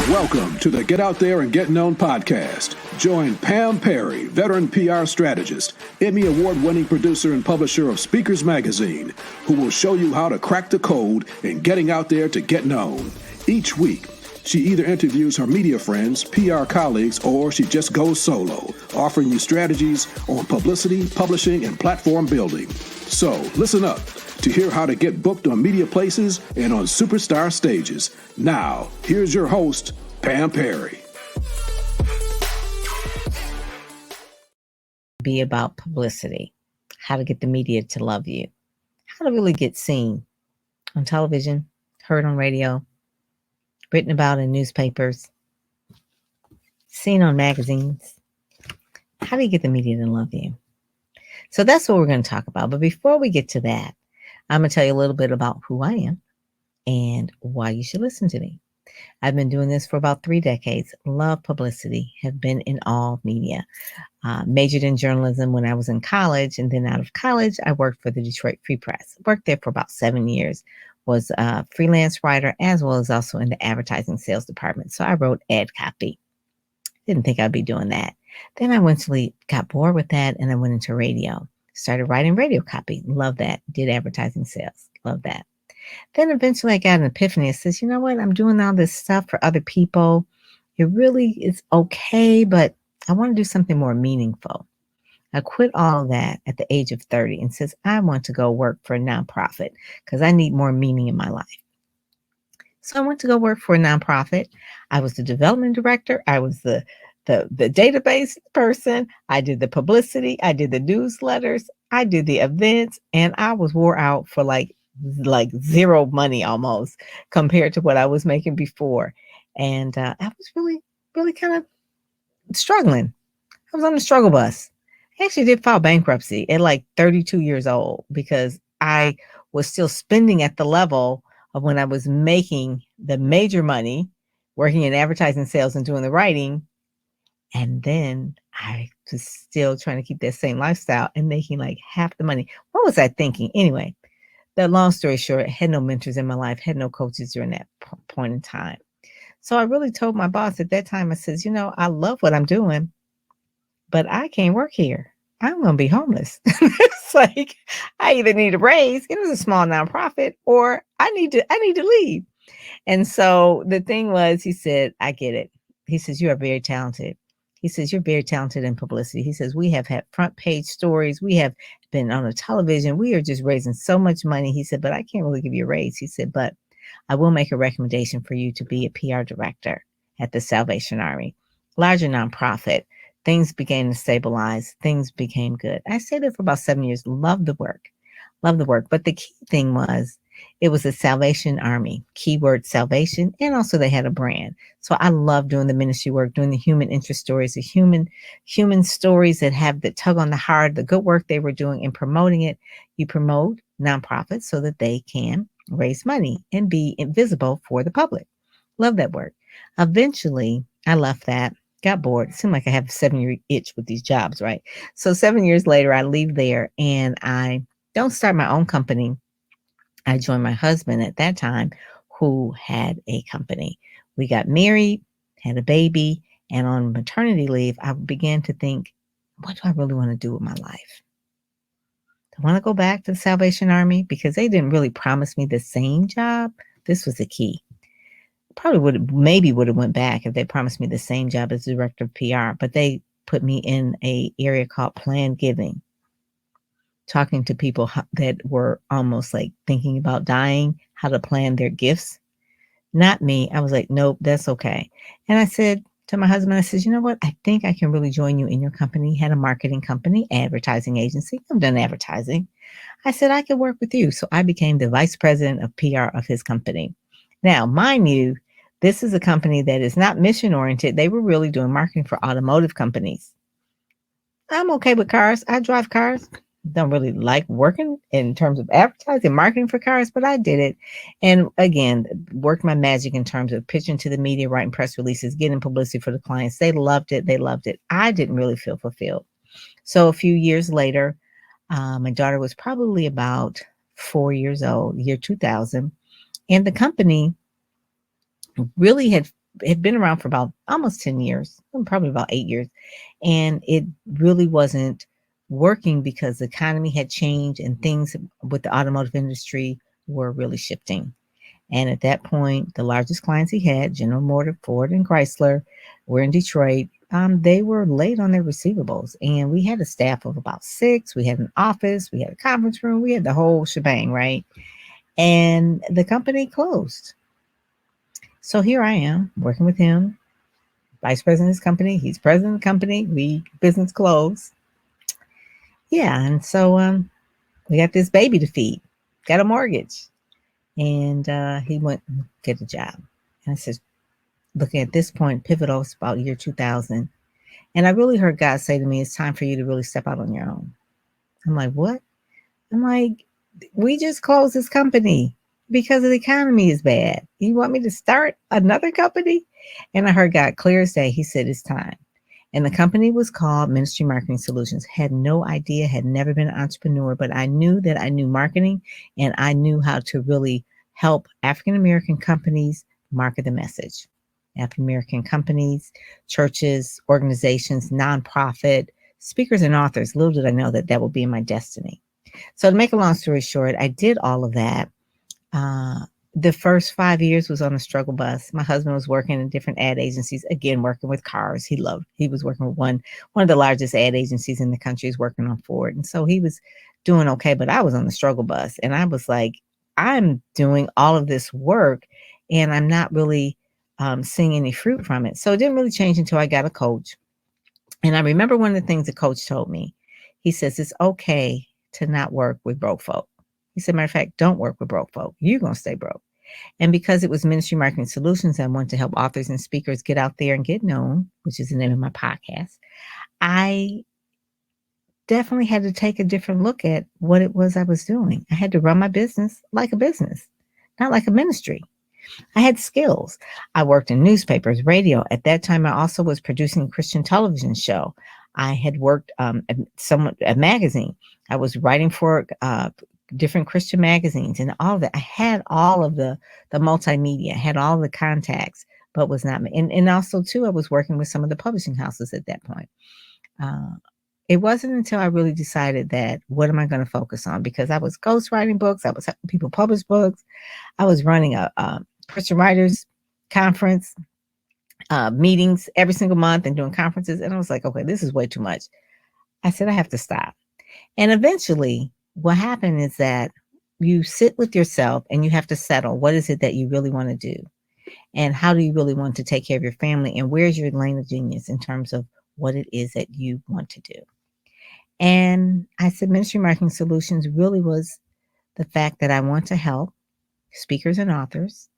Welcome to the Get Out There and Get Known podcast. Join Pam Perry, veteran PR strategist, Emmy award-winning producer and publisher of Speakers Magazine, who will show you how to crack the code in getting out there to get known. Each week, she either interviews her media friends, PR colleagues, or she just goes solo, offering you strategies on publicity, publishing, and platform building. So listen up to hear how to get booked on media places and on superstar stages. Now, here's your host, Pam Perry. Be about publicity, how to get the media to love you, how to really get seen on television, heard on radio, written about in newspapers, seen on magazines. How do you get the media to love you? So that's what we're going to talk about. But before we get to that, I'm going to tell you a little bit about who I am and why you should listen to me. I've been doing this for about 3 decades. Love publicity, have been in all media. Majored in journalism when I was in college, and then out of college, I worked for the Detroit Free Press. Worked there for about 7 years. Was a freelance writer as well as also in the advertising sales department. So I wrote ad copy. Didn't think I'd be doing that. Then I eventually got bored with that and I went into radio. Started writing radio copy. Love that. Did advertising sales. Love that. Then eventually I got an epiphany. I says, you know what? I'm doing all this stuff for other people. It really is okay, but I want to do something more meaningful. I quit all of that at the age of 30 and says, I want to go work for a nonprofit because I need more meaning in my life. So I went to go work for a nonprofit. I was the development director. I was the database person. I did the publicity. I did the newsletters. I did the events, and I was wore out for like zero money almost compared to what I was making before. And I was really, really kind of struggling. I was on the struggle bus. I actually did file bankruptcy at like 32 years old because I was still spending at the level of when I was making the major money, working in advertising sales and doing the writing. And then I was still trying to keep that same lifestyle and making like half the money. What was I thinking? Anyway, the long story short, I had no mentors in my life, had no coaches during that point in time. So I really told my boss at that time, I says, you know, I love what I'm doing, but I can't work here. I'm going to be homeless. It's like, I either need a raise, it was a small nonprofit, or I need to leave. And so the thing was, he said, I get it. He says, you are very talented. He says, you're very talented in publicity. He says, we have had front page stories. We have been on the television. We are just raising so much money. He said, but I can't really give you a raise. He said, but I will make a recommendation for you to be a PR director at the Salvation Army, larger nonprofit. Things began to stabilize. Things became good. I stayed there for about 7 years. Loved the work. But the key thing was, it was a Salvation Army, keyword salvation, and also they had a brand. So I love doing the ministry work, doing the human interest stories, the human stories that have the tug on the heart, the good work they were doing and promoting it. You promote nonprofits so that they can raise money and be invisible for the public. Love that work. Eventually, I left that, got bored. It seemed like I have a 7-year itch with these jobs, right? So 7 years later, I leave there and I don't start my own company. I joined my husband at that time who had a company. We got married, had a baby, and on maternity leave, I began to think, what do I really want to do with my life? Do I want to go back to the Salvation Army? Because they didn't really promise me the same job. This was the key. Probably would have went back if they promised me the same job as director of PR, but they put me in an area called planned giving. Talking to people that were almost like thinking about dying, how to plan their gifts. Not me. I was like, nope, that's okay. And I said to my husband, I said, you know what? I think I can really join you in your company. He had a marketing company, advertising agency. I've done advertising. I said, I could work with you. So I became the vice president of PR of his company. Now, mind you, this is a company that is not mission oriented. They were really doing marketing for automotive companies. I'm okay with cars. I drive cars. Don't really like working in terms of advertising, marketing for cars, but I did it. And again, worked my magic in terms of pitching to the media, writing press releases, getting publicity for the clients. They loved it. I didn't really feel fulfilled. So a few years later, my daughter was probably about 4 years old, year 2000. And the company really had had been around for about almost 10 years, probably about 8 years. And it really wasn't working because the economy had changed and things with the automotive industry were really shifting. And at that point, the largest clients he had, General Motors, Ford, and Chrysler, were in Detroit. They were late on their receivables. And we had a staff of about 6. We had an office, we had a conference room, we had the whole shebang, right? And the company closed. So here I am working with him, vice president of his company. He's president of the company. We business closed. Yeah. And so we got this baby to feed, got a mortgage. And he went and get a job. And I said, looking at this point, pivotal, it's about year 2000. And I really heard God say to me, it's time for you to really step out on your own. I'm like, what? I'm like, we just closed this company because the economy is bad. You want me to start another company? And I heard God clear as day. He said, it's time. And the company was called Ministry Marketing Solutions. Had no idea, had never been an entrepreneur, but I knew that I knew marketing and I knew how to really help African-American companies market the message. African-American companies, churches, organizations, nonprofit, speakers and authors. Little did I know that that would be my destiny. So to make a long story short, I did all of that. The first 5 years was on a struggle bus. My husband was working in different ad agencies, again, working with cars. He was working with one of the largest ad agencies in the country. He's working on Ford. And so he was doing okay, but I was on the struggle bus and I was like, I'm doing all of this work and I'm not really seeing any fruit from it. So it didn't really change until I got a coach. And I remember one of the things the coach told me. He says, it's okay to not work with broke folk. He said, matter of fact, don't work with broke folk. You're going to stay broke. And because it was Ministry Marketing Solutions, I wanted to help authors and speakers get out there and get known, which is the name of my podcast. I definitely had to take a different look at what it was I was doing. I had to run my business like a business, not like a ministry. I had skills. I worked in newspapers, radio. At that time, I also was producing a Christian television show. I had worked at a magazine. I was writing for different Christian magazines and all of that. I had all of the multimedia, had all the contacts, but was not. And also, too, I was working with some of the publishing houses at that point. It wasn't until I really decided that what am I going to focus on? Because I was ghostwriting books. I was helping people publish books. I was running a Christian Writers Conference, meetings every single month and doing conferences. And I was like, okay, this is way too much. I said, I have to stop. And eventually what happened is that you sit with yourself and you have to settle. What is it that you really want to do? And how do you really want to take care of your family? And where's your lane of genius in terms of what it is that you want to do? And I said, Ministry Marketing Solutions really was the fact that I want to help speakers and authors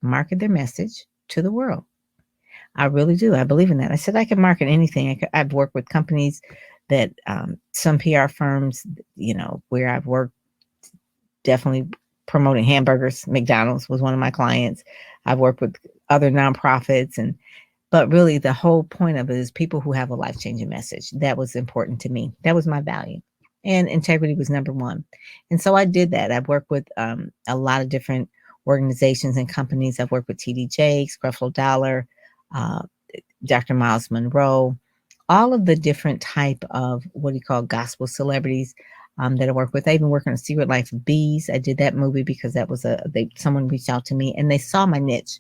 market their message to the world. I really do. I believe in that. I said I can market anything. I've worked with companies that some PR firms, where I've worked definitely promoting hamburgers. McDonald's was one of my clients. I've worked with other nonprofits but really the whole point of it is people who have a life-changing message. That was important to me. That was my value. And integrity was number one. And so I did that. I've worked with a lot of different organizations and companies. I've worked with TD Jakes, Creflo Dollar, Dr. Miles Monroe, all of the different type of what do you call gospel celebrities that I work with. I even work on A Secret Life of Bees. I did that movie because that was someone reached out to me and they saw my niche.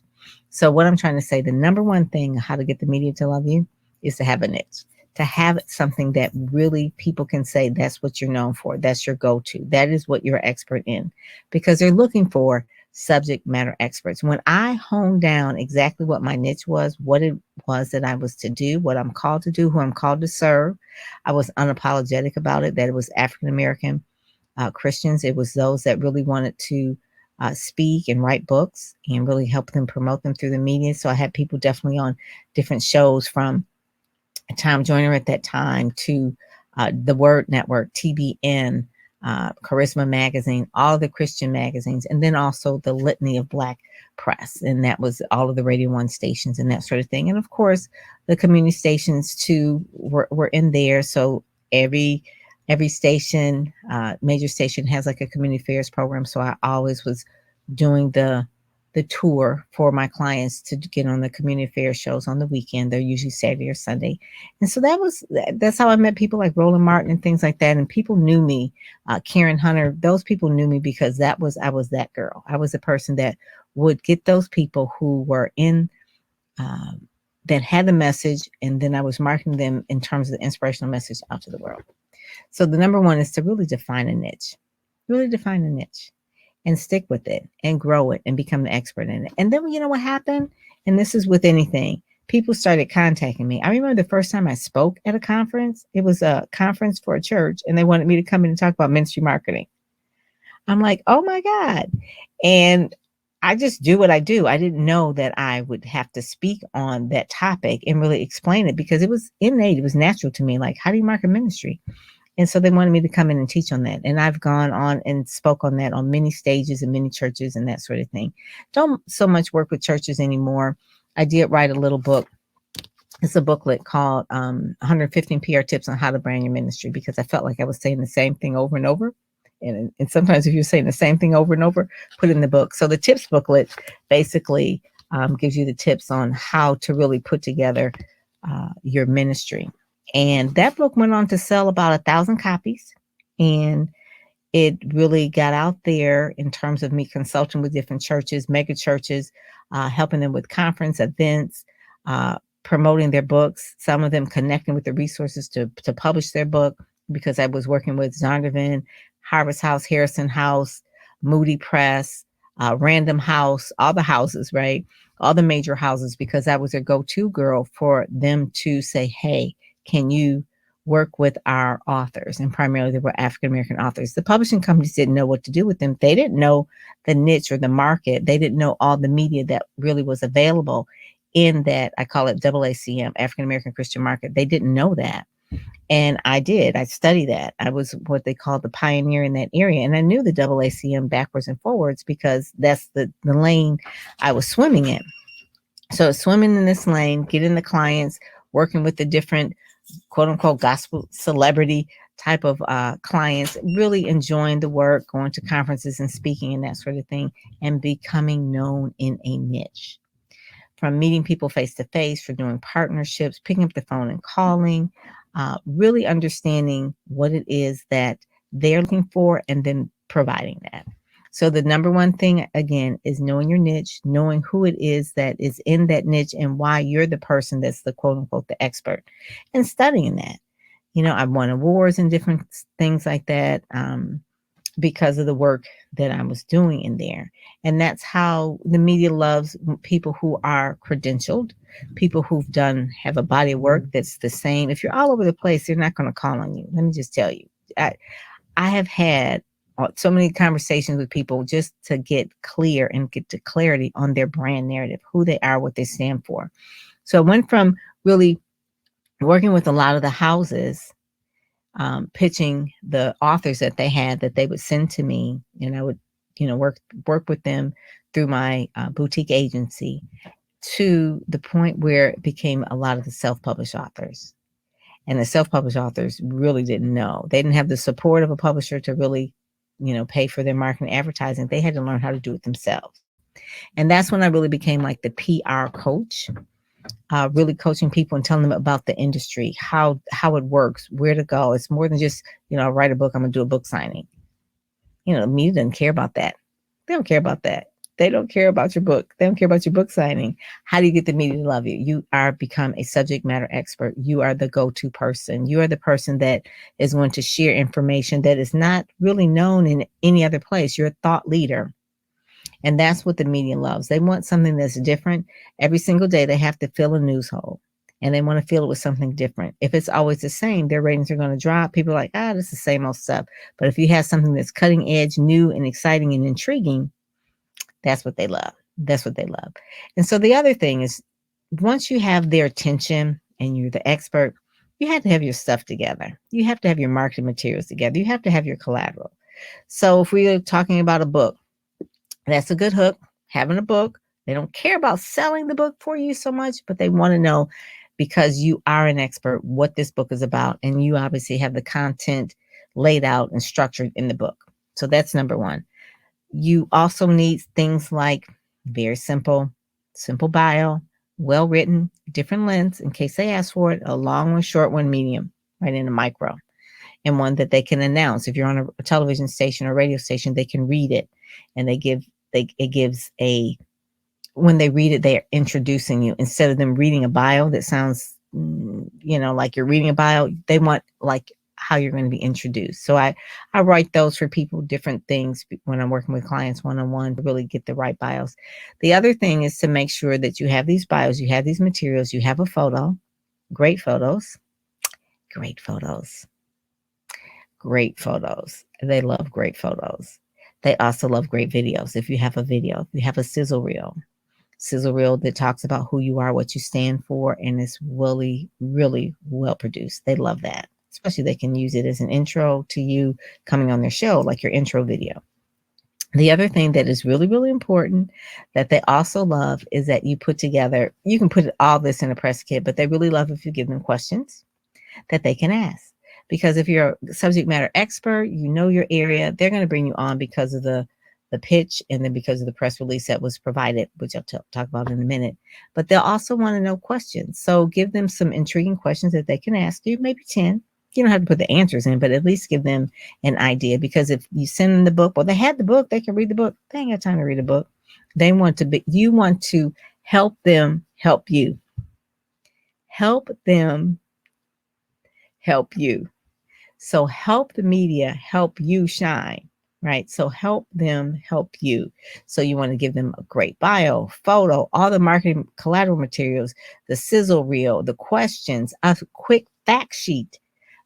So what I'm trying to say, the number one thing, how to get the media to love you, is to have a niche, to have something that really people can say that's what you're known for. That's your go-to. That is what you're expert in, because they're looking for subject matter experts. When I honed down exactly what my niche was, what it was that I was to do, what I'm called to do, who I'm called to serve, I was unapologetic about it, that it was African-American Christians. It was those that really wanted to speak and write books and really help them promote them through the media. So I had people definitely on different shows, from Tom Joyner at that time to the Word Network, TBN, Charisma Magazine, all the Christian magazines, and then also the litany of Black press. And that was all of the Radio 1 stations and that sort of thing. And of course, the community stations too were in there. So every station, major station, has like a community affairs program. So I always was doing the the tour for my clients to get on the community fair shows on the weekend. They're usually Saturday or Sunday. And so that's how I met people like Roland Martin and things like that. And people knew me, Karen Hunter, those people knew me because I was that girl. I was the person that would get those people who were in, that had the message. And then I was marketing them in terms of the inspirational message out to the world. So the number one is to really define a niche, and stick with it and grow it and become the expert in it. And then, you know what happened? And this is with anything. People started contacting me. I remember the first time I spoke at a conference. It was a conference for a church, and they wanted me to come in and talk about ministry marketing. I'm like, oh my God. And I just do what I do. I didn't know that I would have to speak on that topic and really explain it because it was innate. It was natural to me. Like, how do you market ministry? And so they wanted me to come in and teach on that. And I've gone on and spoke on that on many stages and many churches and that sort of thing. Don't so much work with churches anymore. I did write a little book. It's a booklet called 115 PR Tips on How to Brand Your Ministry, because I felt like I was saying the same thing over and over. And sometimes if you're saying the same thing over and over, put it in the book. So the tips booklet basically gives you the tips on how to really put together your ministry. And that book went on to sell about 1,000 copies. And it really got out there in terms of me consulting with different churches, mega churches, helping them with conference events, promoting their books, some of them connecting with the resources to publish their book, because I was working with Zondervan, Harvest House, Harrison House, Moody Press, Random House, all the houses, right? All the major houses, because I was their go-to girl for them to say, hey, can you work with our authors? And primarily they were African-American authors. The publishing companies didn't know what to do with them. They didn't know the niche or the market. They didn't know all the media that really was available in that, I call it AACM, African-American Christian market. They didn't know that. And I did. I studied that. I was what they call the pioneer in that area. And I knew the AACM backwards and forwards because that's the lane I was swimming in. So swimming in this lane, getting the clients, working with the different quote unquote gospel celebrity type of clients, really enjoying the work, going to conferences and speaking and that sort of thing, and becoming known in a niche. From meeting people face to face, for doing partnerships, picking up the phone and calling, really understanding what it is that they're looking for and then providing that. So the number one thing, again, is knowing your niche, knowing who it is that is in that niche and why you're the person that's the quote unquote the expert, and studying that. You know, I've won awards and different things like that because of the work that I was doing in there. And that's how the media loves people who are credentialed, people who've have a body of work that's the same. If you're all over the place, they're not going to call on you. Let me just tell you, I have had so many conversations with people just to get clear and get to clarity on their brand narrative, who they are, what they stand for. So I went from really working with a lot of the houses, pitching the authors that they had that they would send to me, and I would, work with them through my boutique agency, to the point where it became a lot of the self-published authors. And the self-published authors really didn't know. They didn't have the support of a publisher to really, pay for their marketing advertising. They had to learn how to do it themselves. And that's when I really became like the PR coach, really coaching people and telling them about the industry, how it works, where to go. It's more than just, write a book, I'm going to do a book signing. Media doesn't care about that. They don't care about that. They don't care about your book. They don't care about your book signing. How do you get the media to love you? You are become a subject matter expert. You are the go-to person. You are the person that is going to share information that is not really known in any other place. You're a thought leader. And that's what the media loves. They want something that's different. Every single day they have to fill a news hole, and they want to fill it with something different. If it's always the same, their ratings are going to drop. People are like, this is the same old stuff. But if you have something that's cutting edge, new and exciting and intriguing, that's what they love. That's what they love. And so the other thing is, once you have their attention and you're the expert, you have to have your stuff together. You have to have your marketing materials together. You have to have your collateral. So if we're talking about a book, that's a good hook, having a book. They don't care about selling the book for you so much, but they want to know, because you are an expert, what this book is about. And you obviously have the content laid out and structured in the book. So that's number one. You also need things like Very simple, simple bio, well written, different lengths in case they ask for it, a long one, short one, medium, right in a micro, and one that they can announce. If you're on a television station or radio station, they can read it, and it gives a, when they read it, they're introducing you instead of them reading a bio that sounds, like you're reading a bio. They want like how you're going to be introduced. So I write those for people, different things when I'm working with clients one-on-one to really get the right bios. The other thing is to make sure that you have these bios, you have these materials, you have a photo, great photos, great photos, great photos. They love great photos. They also love great videos. If you have a video, if you have a sizzle reel that talks about who you are, what you stand for, and it's really, really well produced. They love that. Especially they can use it as an intro to you coming on their show, like your intro video. The other thing that is really, really important that they also love is that you put together, you can put all this in a press kit, but they really love if you give them questions that they can ask. Because if you're a subject matter expert, you know your area, they're going to bring you on because of the pitch and then because of the press release that was provided, which I'll talk about in a minute. But they'll also want to know questions. So give them some intriguing questions that they can ask you, maybe 10. You don't have to put the answers in, but at least give them an idea. Because if you send them the book, well, they had the book, they can read the book. They ain't got time to read a book. They want to be, you want to help them help you. Help them help you. So help the media help you shine, right? So help them help you. So you want to give them a great bio, photo, all the marketing collateral materials, the sizzle reel, the questions, a quick fact sheet.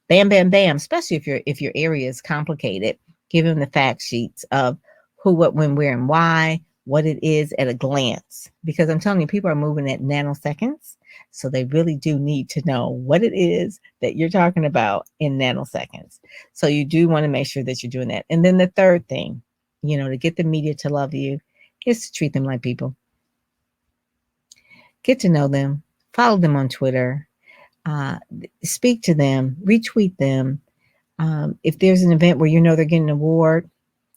Bam, bam, bam. Especially if your area is complicated, give them the fact sheets of who, what, when, where, and why, what it is at a glance. Because I'm telling you, people are moving at nanoseconds. So they really do need to know what it is that you're talking about in nanoseconds. So you do want to make sure that you're doing that. And then the third thing, to get the media to love you is to treat them like people. Get to know them, follow them on Twitter, speak to them, retweet them. If there's an event where they're getting an award,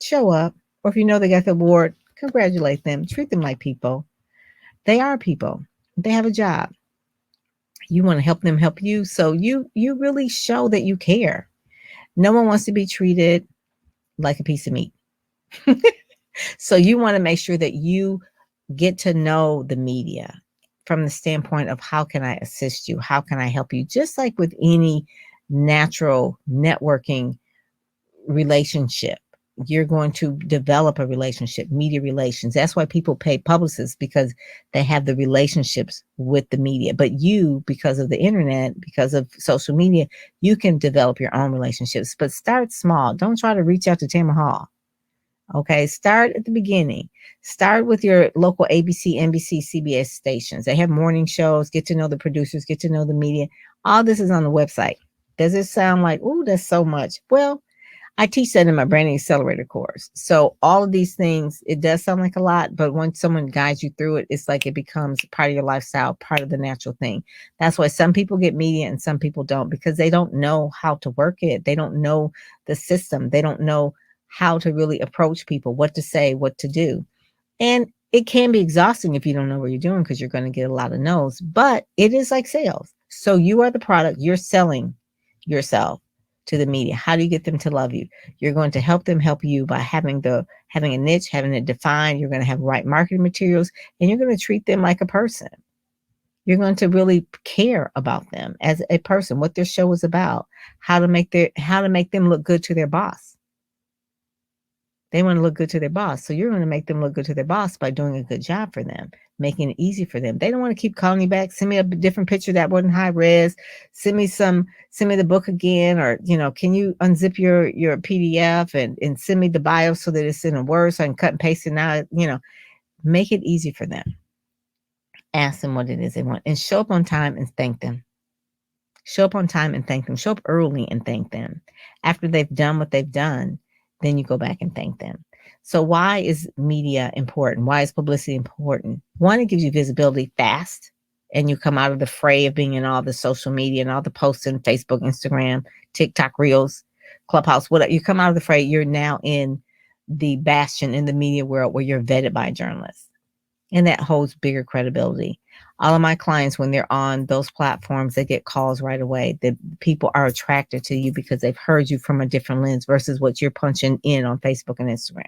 show up. Or if they got the award, congratulate them. Treat them like people. They are people. They have a job. You want to help them help you. So you really show that you care. No one wants to be treated like a piece of meat. So you want to make sure that you get to know the media from the standpoint of how can I assist you? How can I help you? Just like with any natural networking relationship, you're going to develop a relationship, media relations. That's why people pay publicists, because they have the relationships with the media. But you, because of the internet, because of social media, you can develop your own relationships. But start small. Don't try to reach out to Tamara Hall. Okay, start at the beginning. Start with your local ABC, NBC, CBS stations. They have morning shows. Get to know the producers, get to know the media. All this is on the website. Does it sound like, oh, that's so much? Well, I teach that in my branding accelerator course. So all of these things, it does sound like a lot, but once someone guides you through it, it's like it becomes part of your lifestyle, part of the natural thing. That's why some people get media and some people don't, because they don't know how to work it. They don't know the system. They don't know how to really approach people, what to say, what to do. And it can be exhausting if you don't know what you're doing, because you're going to get a lot of no's, but it is like sales. So you are the product, you're selling yourself to the media. How do you get them to love you? You're going to help them help you by having a niche, having it defined. You're going to have right marketing materials, and you're going to treat them like a person. You're going to really care about them as a person, what their show is about, how to make them look good to their boss. They want to look good to their boss. So you're going to make them look good to their boss by doing a good job for them, making it easy for them. They don't want to keep calling you back. Send me a different picture that wasn't high res. Send me the book again, or, can you unzip your PDF and send me the bio so that it's in a Word so I can cut and paste it now, make it easy for them. Ask them what it is they want and show up on time and thank them. Show up on time and thank them. Show up early and thank them. After they've done what they've done, then you go back and thank them. So why is media important? Why is publicity important? One, it gives you visibility fast, and you come out of the fray of being in all the social media and all the posts in Facebook, Instagram, TikTok, Reels, Clubhouse, whatever. You come out of the fray, you're now in the bastion in the media world where you're vetted by journalists. And that holds bigger credibility. All of my clients, when they're on those platforms, they get calls right away. The people are attracted to you because they've heard you from a different lens versus what you're punching in on Facebook and Instagram.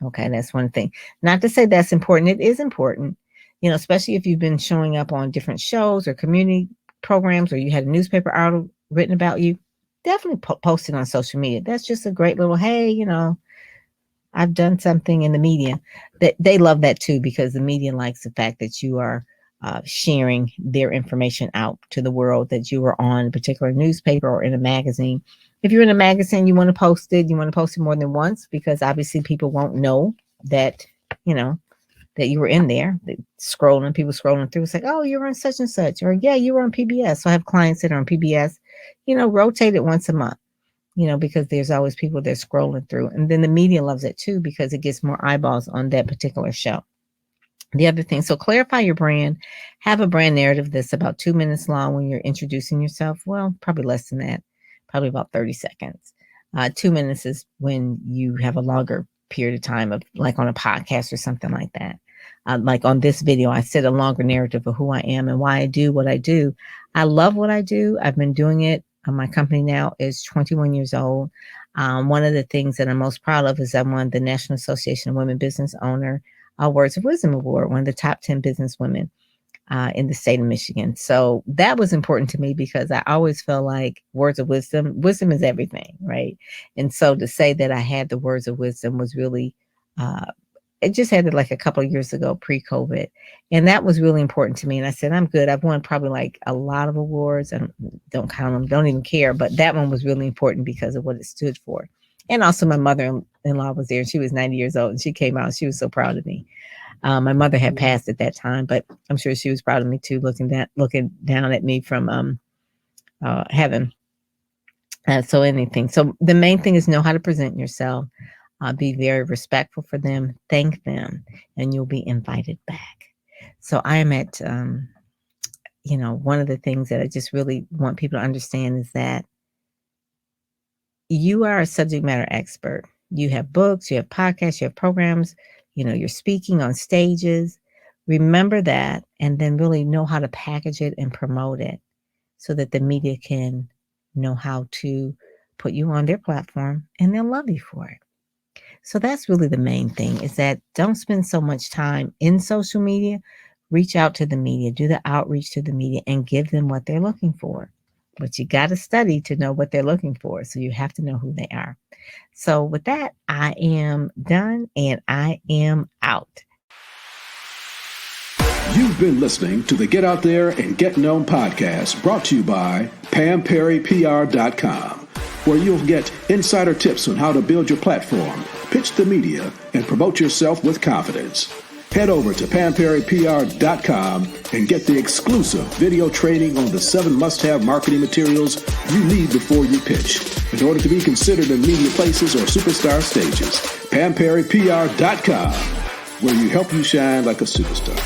Okay, that's one thing. Not to say that's important. It is important, especially if you've been showing up on different shows or community programs, or you had a newspaper article written about you. Definitely post it on social media. That's just a great little, hey, I've done something in the media. That they love that too, because the media likes the fact that you are sharing their information out to the world, that you were on a particular newspaper or in a magazine. If you're in a magazine, you want to post it. You want to post it more than once, because obviously people won't know that, that you were in there. People scrolling through. It's like, oh, you're on such and such, or yeah, you were on PBS. So I have clients that are on PBS, rotate it once a month. Because there's always people that are scrolling through. And then the media loves it too, because it gets more eyeballs on that particular show. The other thing, so clarify your brand, have a brand narrative that's about 2 minutes long when you're introducing yourself. Well, probably less than that, probably about 30 seconds. 2 minutes is when you have a longer period of time, of like on a podcast or something like that. Like on this video, I said a longer narrative of who I am and why I do what I do. I love what I do. I've been doing it. My company now is 21 years old. One of the things that I'm most proud of is I won the National Association of Women Business Owner Words of Wisdom Award, one of the top 10 business women in the state of Michigan. So that was important to me, because I always feel like words of wisdom is everything, right? And so to say that I had the words of wisdom was really, it just had it like a couple of years ago, pre-COVID. And that was really important to me. And I said, I'm good. I've won probably like a lot of awards. I don't count them, don't even care. But that one was really important because of what it stood for. And also my mother-in-law was there, and she was 90 years old, and she came out and she was so proud of me. My mother had passed at that time, but I'm sure she was proud of me too, looking down at me from heaven. So the main thing is know how to present yourself. Be very respectful for them, thank them, and you'll be invited back. So I am at, one of the things that I just really want people to understand is that you are a subject matter expert. You have books, you have podcasts, you have programs, you're speaking on stages. Remember that, and then really know how to package it and promote it so that the media can know how to put you on their platform, and they'll love you for it. So that's really the main thing, is that don't spend so much time in social media. Reach out to the media, do the outreach to the media, and give them what they're looking for. But you got to study to know what they're looking for. So you have to know who they are. So with that, I am done and I am out. You've been listening to the Get Out There and Get Known podcast, brought to you by pamperrypr.com, where you'll get insider tips on how to build your platform, pitch the media, and promote yourself with confidence. Head over to pamperrypr.com and get the exclusive video training on the 7 must-have marketing materials you need before you pitch in order to be considered in media places or superstar stages. pamperrypr.com, where you help you shine like a superstar.